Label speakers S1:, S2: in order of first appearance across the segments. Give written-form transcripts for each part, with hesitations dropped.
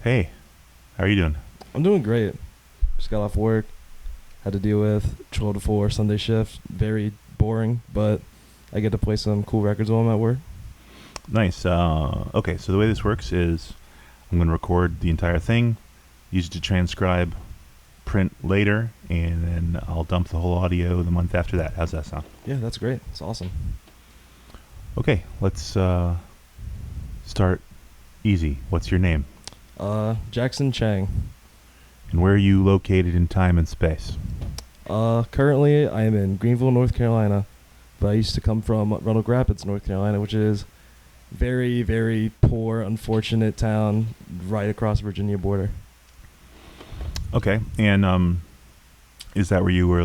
S1: Hey, how are you doing?
S2: I'm doing great. Just got off work. Had to deal with 12 to 4 Sunday shift. Very boring, but I get to play some cool records while I'm at work.
S1: Nice. Okay, so the way this works is I'm going to record the entire thing, use it to transcribe, print later, and then I'll dump the whole audio the month after that. How's that sound?
S2: Yeah, that's great. It's awesome.
S1: Okay, let's start easy. What's your name?
S2: Jackson Chang.
S1: And where are you located in time and space?
S2: Currently, I am in Greenville, North Carolina, but I used to come from Roanoke Rapids, North Carolina, which is very, very poor, unfortunate town right across the Virginia border.
S1: Okay, and is that where you were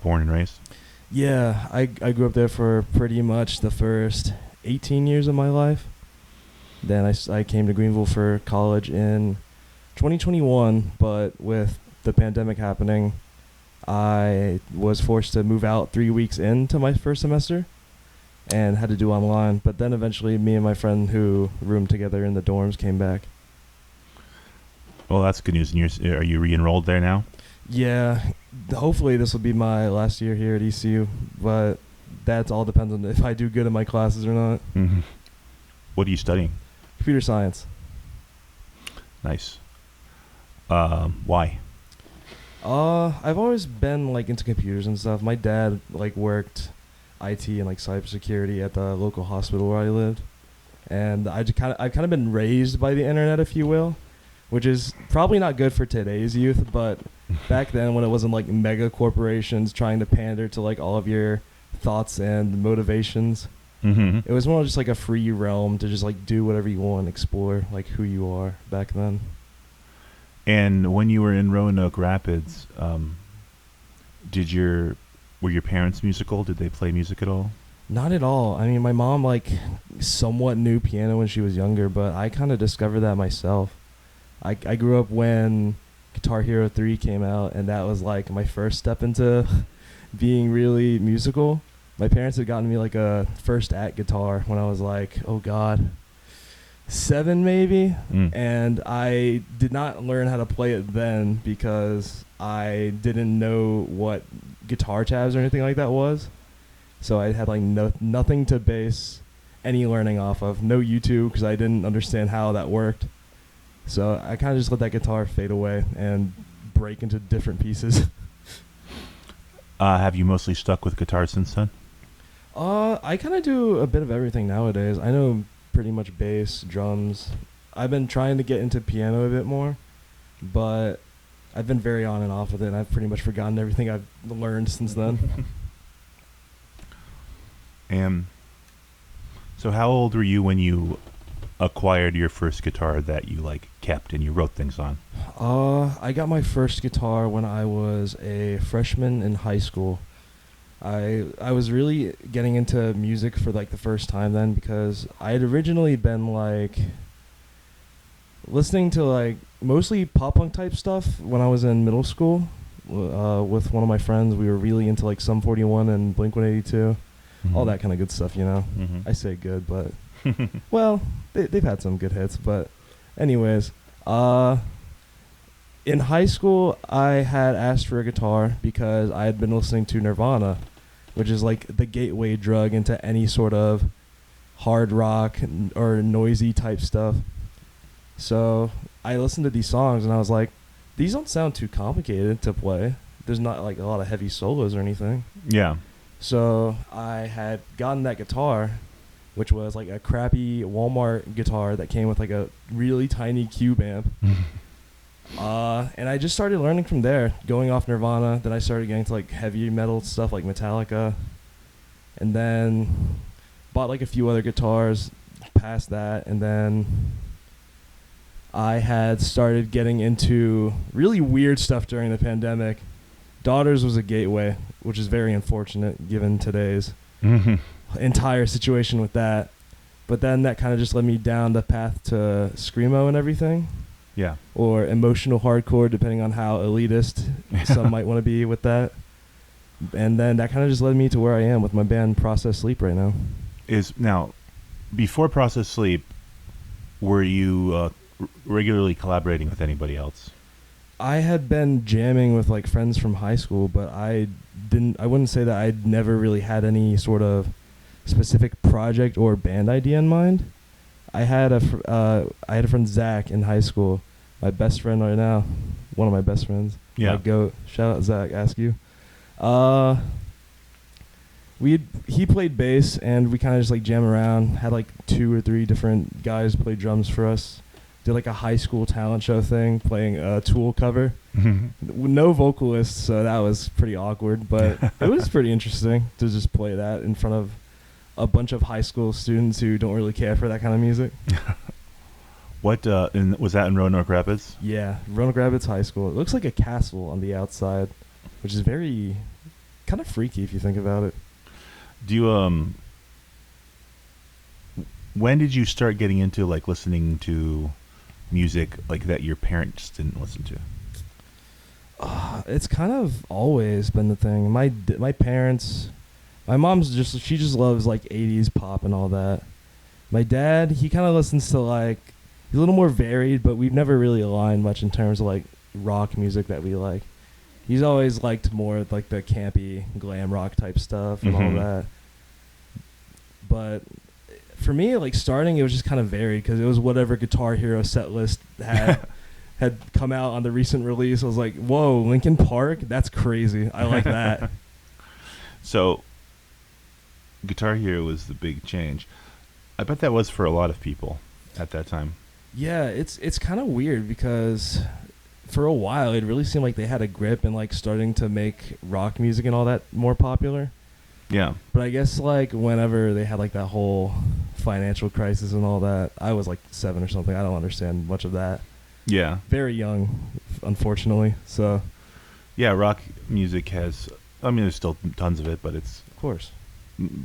S1: born and raised?
S2: Yeah, I grew up there for pretty much the first 18 years of my life. Then I came to Greenville for college in 2021, but with the pandemic happening, I was forced to move out 3 weeks into my first semester and had to do online. But then eventually me and my friend who roomed together in the dorms came back.
S1: Well, that's good news. And are you re-enrolled there now?
S2: Yeah, hopefully this will be my last year here at ECU, but that all depends on if I do good in my classes or not.
S1: Mm-hmm. What are you studying?
S2: Computer science.
S1: Nice. Why?
S2: I've always been into computers and stuff. My dad worked IT and cybersecurity at the local hospital where I lived, and I've kind of been raised by the internet, if you will, which is probably not good for today's youth, but back then when it wasn't mega corporations trying to pander to all of your thoughts and motivations,
S1: Mm-hmm.
S2: it was more just a free realm to just do whatever you want, explore who you are back then.
S1: And when you were in Roanoke Rapids, were your parents musical? Did they play music at all?
S2: Not at all. I mean, my mom somewhat knew piano when she was younger, but I kind of discovered that myself. I grew up when Guitar Hero 3 came out, and that was my first step into being really musical. My parents had gotten me a first act guitar when I was oh god, 7 maybe, and I did not learn how to play it then because I didn't know what guitar tabs or anything like that was. So I had nothing to base any learning off of, no YouTube because I didn't understand how that worked. So I kind of just let that guitar fade away and break into different pieces.
S1: Have you mostly stuck with guitar since then?
S2: I kind of do a bit of everything nowadays. I know pretty much bass, drums. I've been trying to get into piano a bit more, but I've been very on and off with it, and I've pretty much forgotten everything I've learned since then.
S1: And so how old were you when you acquired your first guitar that you kept and you wrote things on?
S2: I got my first guitar when I was a freshman in high school. I was really getting into music for the first time then because I had originally been listening to mostly pop punk type stuff when I was in middle school with one of my friends. We were really into Sum 41 and Blink 182, all that kind of good stuff, you know.
S1: Mm-hmm.
S2: I say good, but well, they've had some good hits, but anyways, in high school, I had asked for a guitar because I had been listening to Nirvana, which is the gateway drug into any sort of hard rock or noisy type stuff. So I listened to these songs and I was these don't sound too complicated to play. There's not a lot of heavy solos or anything.
S1: Yeah.
S2: So I had gotten that guitar, which was a crappy Walmart guitar that came with a really tiny cube amp. And I just started learning from there, going off Nirvana. Then I started getting to heavy metal stuff like Metallica, and then bought a few other guitars past that. And then I had started getting into really weird stuff during the pandemic. Daughters was a gateway, which is very unfortunate given today's entire situation with that. But then that kind of just led me down the path to screamo and everything.
S1: Yeah.
S2: Or emotional hardcore, depending on how elitist some might want to be with that. And then that kind of just led me to where I am with my band Process Sleep right now.
S1: Now, before Process Sleep, were you regularly collaborating with anybody else?
S2: I had been jamming with like friends from high school, but I wouldn't say that I'd never really had any sort of specific project or band idea in mind. I had a friend Zach in high school, my best friend right now, one of my best friends.
S1: Yeah.
S2: My goat. Shout out Zach. Ask you. He played bass and we kind of just like jam around. Had like 2 or 3 different guys play drums for us. Did like a high school talent show thing, playing a Tool cover. No vocalists, so that was pretty awkward, but it was pretty interesting to just play that in front of a bunch of high school students who don't really care for that kind of music.
S1: What was that in Roanoke Rapids?
S2: Yeah, Roanoke Rapids High School. It looks like a castle on the outside, which is very kind of freaky if you think about it.
S1: Do you when did you start getting into like listening to music like that your parents didn't listen to?
S2: It's kind of always been the thing. My parents, my mom's she just loves like 80s pop and all that. My dad, he kind of listens to like, he's a little more varied, but we've never really aligned much in terms of like rock music that we like. He's always liked more like the campy glam rock type stuff and all that. But for me, like starting, it was just kind of varied because it was whatever Guitar Hero set list had come out on the recent release. I was like, whoa, Linkin Park? That's crazy. I like that.
S1: So Guitar Hero was the big change. I bet that was for a lot of people at that time.
S2: Yeah, it's kind of weird because for a while it really seemed like they had a grip and like starting to make rock music and all that more popular.
S1: Yeah.
S2: But I guess like whenever they had like that whole financial crisis and all that, I was like 7 or something. I don't understand much of that.
S1: Yeah.
S2: Very young, unfortunately. So
S1: yeah, rock music has, I mean, there's still tons of it, but it's
S2: of course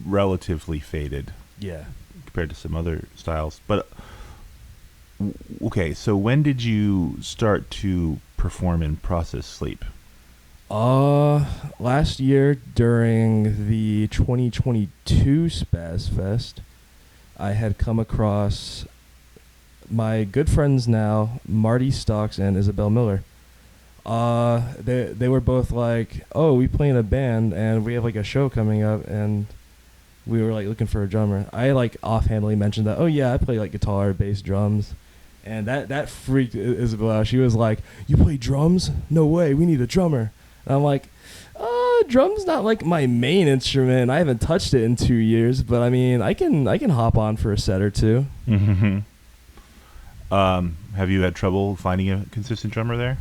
S1: relatively faded.
S2: Yeah.
S1: Compared to some other styles. But okay, so when did you start to perform in Process Sleep?
S2: Last year during the 2022 Spaz Fest, I had come across my good friends now, Marty Stocks and Isabelle Miller. They were both like, oh, we play in a band and we have like a show coming up and we were like looking for a drummer. I like offhandedly mentioned that, oh yeah, I play like guitar, bass, drums. And that freaked Isabelle out. She was like, you play drums? No way, we need a drummer. And I'm like, drums not like my main instrument. I haven't touched it in 2 years, but I mean, I can hop on for a set or two.
S1: Mm-hmm. Have you had trouble finding a consistent drummer there?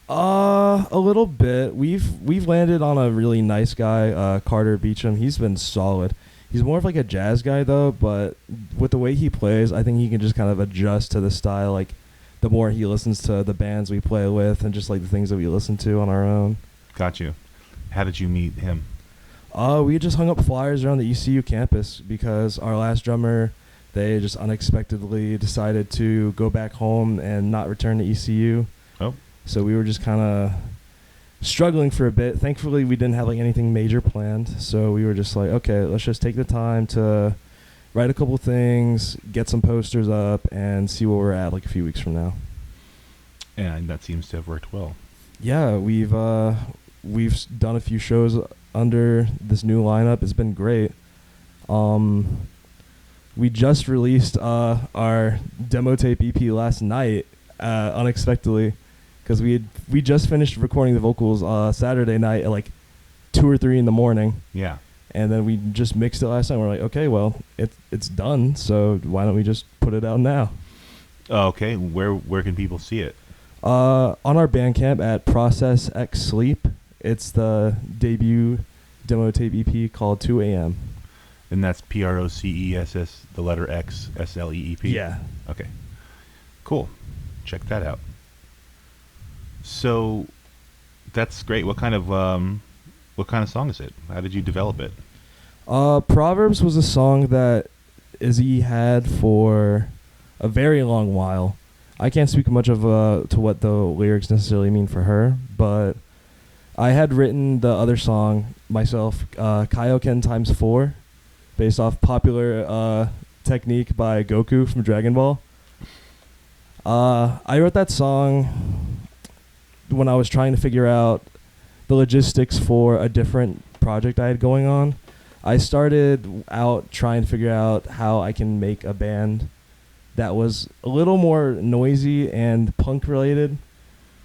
S2: A little bit. We've landed on a really nice guy, Carter Beecham. He's been solid. He's more of like a jazz guy though, but with the way he plays, I think he can just kind of adjust to the style. Like the more he listens to the bands we play with and just like the things that we listen to on our own.
S1: Got you. How did you meet him?
S2: We just hung up flyers around the ECU campus because our last drummer, they just unexpectedly decided to go back home and not return to ECU.
S1: Oh.
S2: So we were just kind of struggling for a bit. Thankfully, we didn't have like anything major planned. So we were just like, okay, let's just take the time to write a couple things, get some posters up, and see where we're at like a few weeks from now.
S1: And that seems to have worked well.
S2: Yeah, we've done a few shows under this new lineup. It's been great. We just released our demo tape EP last night, unexpectedly, because we just finished recording the vocals Saturday night at like 2 or 3 in the morning.
S1: Yeah.
S2: And then we just mixed it last night. We're like, okay, well, it's done, so why don't we just put it out now?
S1: Okay, where can people see it?
S2: On our Bandcamp at Process X Sleep. It's the debut demo tape EP called 2 a.m.
S1: And that's PROCESS, the letter X, SLEEP?
S2: Yeah.
S1: Okay. Cool. Check that out. So that's great. What kind of song is it? How did you develop it?
S2: Proverbs was a song that Izzy had for a very long while. I can't speak much of to what the lyrics necessarily mean for her, but I had written the other song myself, Kaioken times 4, based off popular technique by Goku from Dragon Ball. I wrote that song when I was trying to figure out the logistics for a different project I had going on. I started out trying to figure out how I can make a band that was a little more noisy and punk related.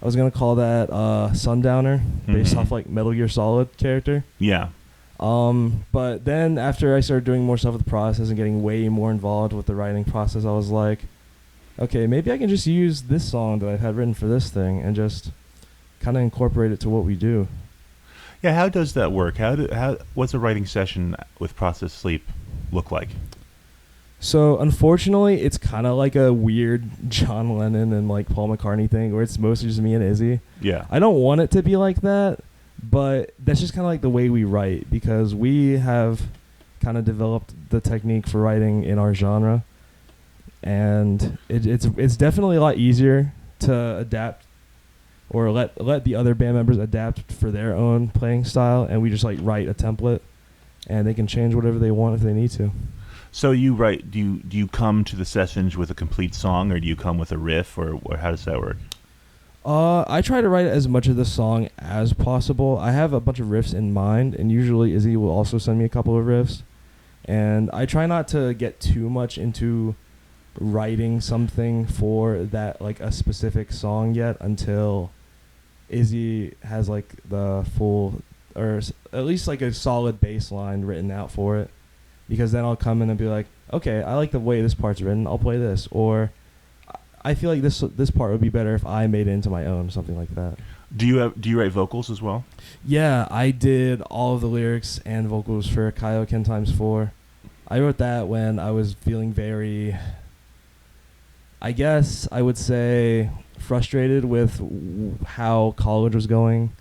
S2: I was gonna call that Sundowner, based off like Metal Gear Solid character.
S1: Yeah.
S2: But then after I started doing more stuff with the process and getting way more involved with the writing process, I was like, okay, maybe I can just use this song that I've had written for this thing and just kind of incorporate it to what we do.
S1: Yeah, how does that work? What's a writing session with Process Sleep look like?
S2: So unfortunately, it's kind of like a weird John Lennon and like Paul McCartney thing where it's mostly just me and Izzy.
S1: Yeah.
S2: I don't want it to be like that, but that's just kind of like the way we write, because we have kind of developed the technique for writing in our genre, and it's definitely a lot easier to adapt or let the other band members adapt for their own playing style, and we just like write a template and they can change whatever they want if they need to.
S1: So you write, do you come to the sessions with a complete song, or do you come with a riff, or how does that work?
S2: I try to write as much of the song as possible. I have a bunch of riffs in mind, and usually Izzy will also send me a couple of riffs, and I try not to get too much into writing something for that, like a specific song yet, until Izzy has like the full, or at least like a solid bass line written out for it, because then I'll come in and be like, okay, I like the way this part's written, I'll play this, or I feel like this part would be better if I made it into my own, something like that.
S1: Do you write vocals as well?
S2: Yeah, I did all of the lyrics and vocals for Kaioken x4. I wrote that when I was feeling very, I guess I would say, frustrated with how college was going.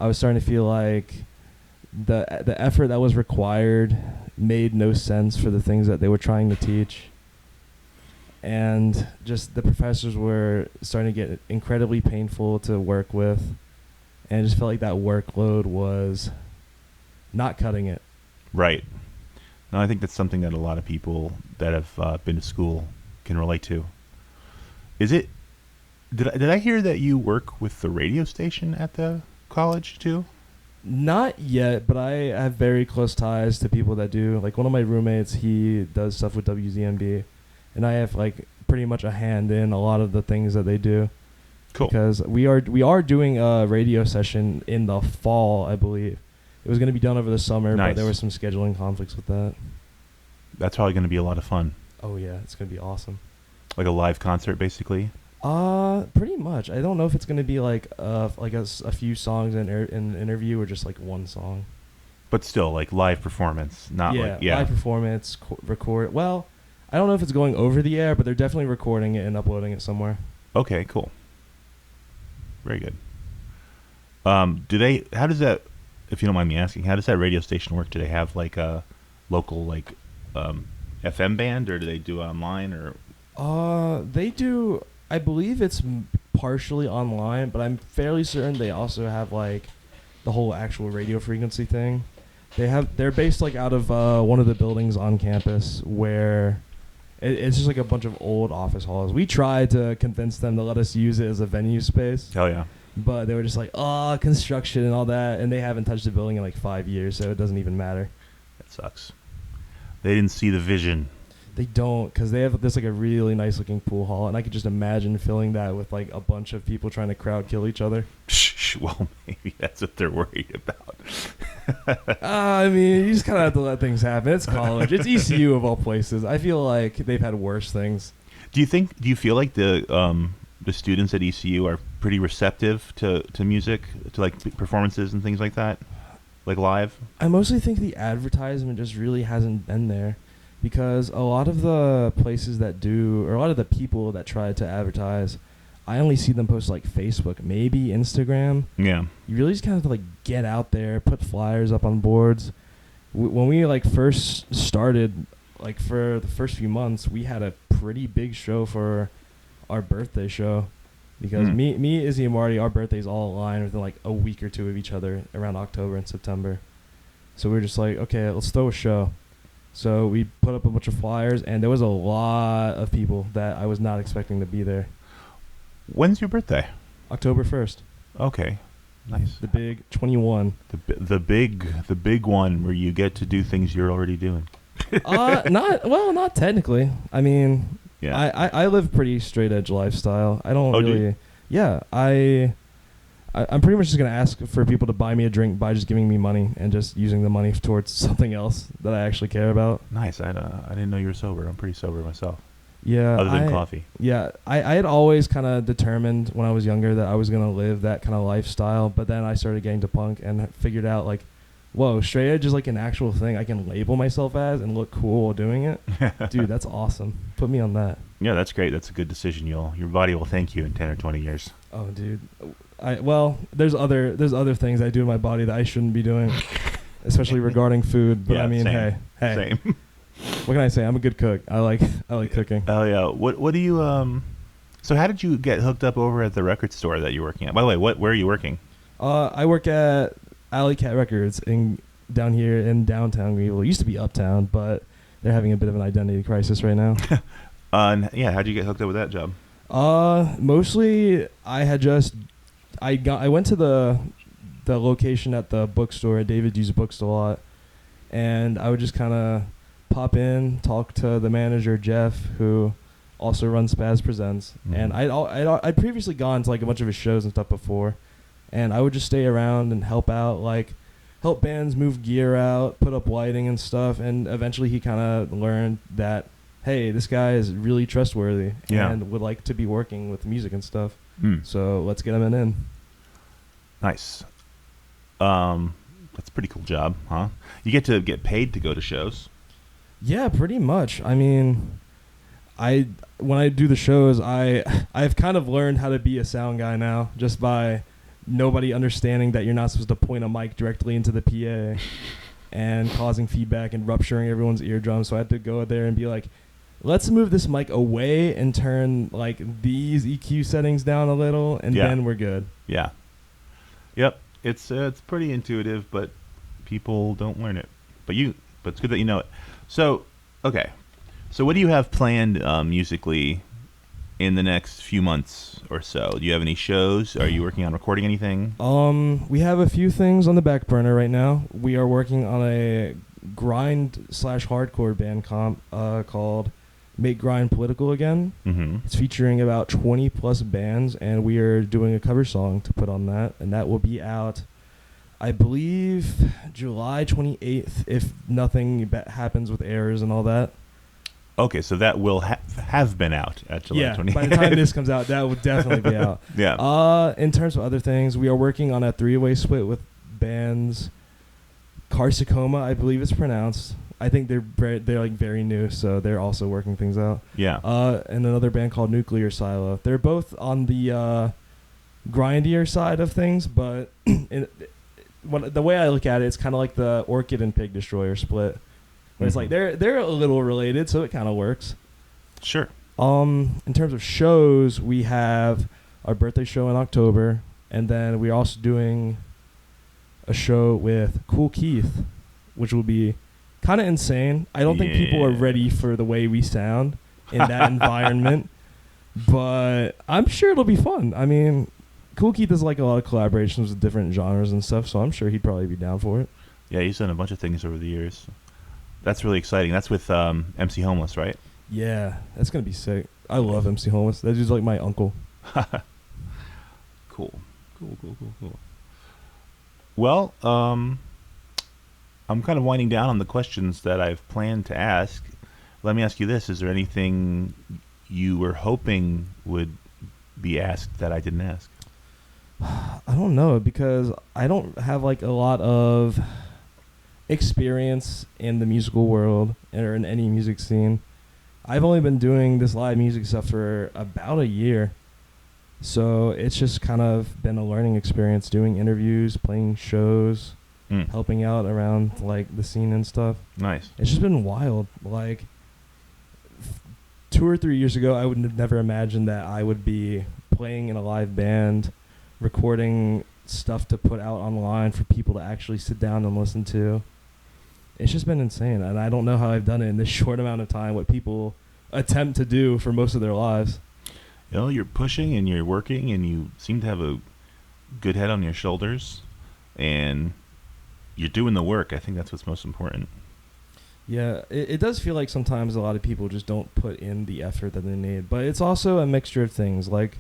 S2: I was starting to feel like the effort that was required made no sense for the things that they were trying to teach. And just the professors were starting to get incredibly painful to work with. And I just felt like that workload was not cutting it.
S1: Right. No, I think that's something that a lot of people that have been to school can relate to. Is it? Did I hear that you work with the radio station at the college too?
S2: Not yet, but I have very close ties to people that do. Like one of my roommates, he does stuff with WZMB, and I have like pretty much a hand in a lot of the things that they do.
S1: Cool.
S2: Because we are doing a radio session in the fall, I believe. It was going to be done over the summer,
S1: Nice.
S2: but there were some scheduling conflicts with that.
S1: That's probably going to be a lot of fun.
S2: Oh yeah, it's going to be awesome.
S1: Like a live concert, basically.
S2: Pretty much. I don't know if it's going to be like a few songs in an interview or just like one song.
S1: But still, like live performance, not like
S2: live performance, record. Well, I don't know if it's going over the air, but they're definitely recording it and uploading it somewhere.
S1: Okay, cool. Very good. How does that, if you don't mind me asking, how does that radio station work? Do they have like a local like FM band, or do they do online, or?
S2: They do. I believe it's partially online, but I'm fairly certain they also have like the whole actual radio frequency thing. They're based like out of one of the buildings on campus where it's just like a bunch of old office halls. We tried to convince them to let us use it as a venue space.
S1: Hell yeah.
S2: But they were just like, construction and all that, and they haven't touched the building in like 5 years, so it doesn't even matter.
S1: That sucks. They didn't see the vision.
S2: They don't, because they have this like a really nice looking pool hall, and I could just imagine filling that with like a bunch of people trying to crowd kill each other.
S1: Well, maybe that's what they're worried about.
S2: I mean, you just kind of have to let things happen. It's college. It's ECU of all places. I feel like they've had worse things.
S1: Do you feel like the students at ECU are pretty receptive to music, to like performances and things like that, like live?
S2: I mostly think the advertisement just really hasn't been there, because a lot of the places that do, or a lot of the people that try to advertise, I only see them post like Facebook, maybe Instagram.
S1: Yeah.
S2: You really just kind of have to like get out there, put flyers up on boards. When we like first started, like for the first few months, we had a pretty big show for our birthday show, because me, Izzy, and Marty, our birthdays all align within like a week or two of each other around October and September. So we were just like, okay, let's throw a show. So we put up a bunch of flyers, and there was a lot of people that I was not expecting to be there.
S1: When's your birthday?
S2: October 1st.
S1: Okay, nice.
S2: The big 21.
S1: The big one where you get to do things you're already doing.
S2: Not technically. I mean,
S1: Yeah.
S2: I live pretty straight edge lifestyle. I don't
S1: Oh, do
S2: really.
S1: you?
S2: Yeah, I'm pretty much just gonna ask for people to buy me a drink by just giving me money and just using the money towards something else that I actually care about.
S1: Nice. I didn't know you were sober. I'm pretty sober myself.
S2: Yeah.
S1: Other than coffee.
S2: Yeah, I had always kind of determined when I was younger that I was gonna live that kind of lifestyle, but then I started getting to punk and figured out like, whoa, straight edge is like an actual thing I can label myself as and look cool while doing it. Dude, that's awesome. Put me on that.
S1: Yeah, that's great. That's a good decision. Your body will thank you in 10 or 20 years.
S2: Oh, dude. There's other things I do in my body that I shouldn't be doing, especially regarding food. But
S1: Yeah,
S2: I mean,
S1: same.
S2: hey,
S1: Same.
S2: what can I say? I'm a good cook. I like cooking.
S1: Oh yeah. What do you So how did you get hooked up over at the record store that you're working at? By the way, where are you working?
S2: I work at Alley Cat Records down here in downtown Greenville. It used to be uptown, but they're having a bit of an identity crisis right now.
S1: And yeah, how'd you get hooked up with that job?
S2: Mostly I went to the location at the bookstore. David used a bookstore a lot, and I would just kind of pop in, talk to the manager Jeff, who also runs Spaz Presents.
S1: Mm-hmm.
S2: And I'd previously gone to like a bunch of his shows and stuff before, and I would just stay around and help out, like help bands move gear out, put up lighting and stuff. And eventually he kind of learned that, hey, this guy is really trustworthy and would like to be working with music and stuff. So let's get him in.
S1: Nice. That's a pretty cool job, huh? You get paid to go to shows.
S2: Yeah, pretty much. I mean, when I do the shows, I've kind of learned how to be a sound guy now, just by nobody understanding that you're not supposed to point a mic directly into the PA and causing feedback and rupturing everyone's eardrums. So I had to go there and be like, let's move this mic away and turn like these EQ settings down a little, and then we're good. Yeah.
S1: Yep. It's pretty intuitive, but people don't learn it. But it's good that you know it. So, okay. So what do you have planned musically in the next few months or so? Do you have any shows? Are you working on recording anything?
S2: We have a few things on the back burner right now. We are working on a grind/hardcore band comp called Make Grind Political Again.
S1: Mm-hmm.
S2: It's featuring about 20 plus bands, and we are doing a cover song to put on that, and that will be out, I believe, July 28th, if nothing happens with errors and all that.
S1: Okay, so that will have been out at July 28th.
S2: Yeah, by the time this comes out, that will definitely be out.
S1: Yeah.
S2: In terms of other things, we are working on a 3-way split with bands Carsicoma, I believe it's pronounced. I think they're like very new, so they're also working things out.
S1: Yeah.
S2: And another band called Nuclear Silo. They're both on the grindier side of things, but the way I look at it, it's kind of like the Orchid and Pig Destroyer split. But it's like they're a little related, so it kind of works.
S1: Sure.
S2: In terms of shows, we have our birthday show in October, and then we're also doing a show with Cool Keith, which will be kind of insane. I don't think people are ready for the way we sound in that environment, but I'm sure it'll be fun. I mean, Cool Keith does like a lot of collaborations with different genres and stuff, so I'm sure he'd probably be down for it.
S1: Yeah, he's done a bunch of things over the years. That's really exciting. That's with MC Homeless, right?
S2: Yeah, that's going to be sick. I love MC Homeless. That dude's like my uncle.
S1: Cool. Well, I'm kind of winding down on the questions that I've planned to ask. Let me ask you this. Is there anything you were hoping would be asked that I didn't ask?
S2: I don't know, because I don't have like a lot of experience in the musical world or in any music scene. I've only been doing this live music stuff for about a year, so it's just kind of been a learning experience, doing interviews, playing shows, helping out around like the scene and stuff.
S1: Nice.
S2: It's just been wild. Like 2 or 3 years ago, I would have never imagined that I would be playing in a live band, recording stuff to put out online for people to actually sit down and listen to. It's just been insane, and I don't know how I've done it in this short amount of time, what people attempt to do for most of their lives.
S1: You know, you're pushing and you're working, and you seem to have a good head on your shoulders, and you're doing the work. I think that's what's most important.
S2: Yeah, it does feel like sometimes a lot of people just don't put in the effort that they need. But it's also a mixture of things. Like,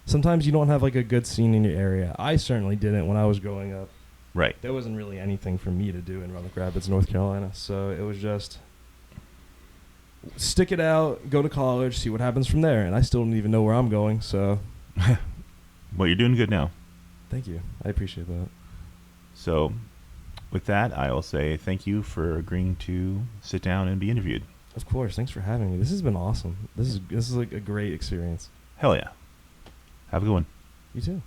S2: sometimes you don't have, like, a good scene in your area. I certainly didn't when I was growing up.
S1: Right.
S2: There wasn't really anything for me to do in Roanoke Rapids, North Carolina. So it was just stick it out, go to college, see what happens from there. And I still don't even know where I'm going, so.
S1: Well, you're doing good now.
S2: Thank you. I appreciate that.
S1: So, with that, I'll say thank you for agreeing to sit down and be interviewed.
S2: Of course. Thanks for having me. This has been awesome. This is like a great experience.
S1: Hell yeah. Have a good one.
S2: You too.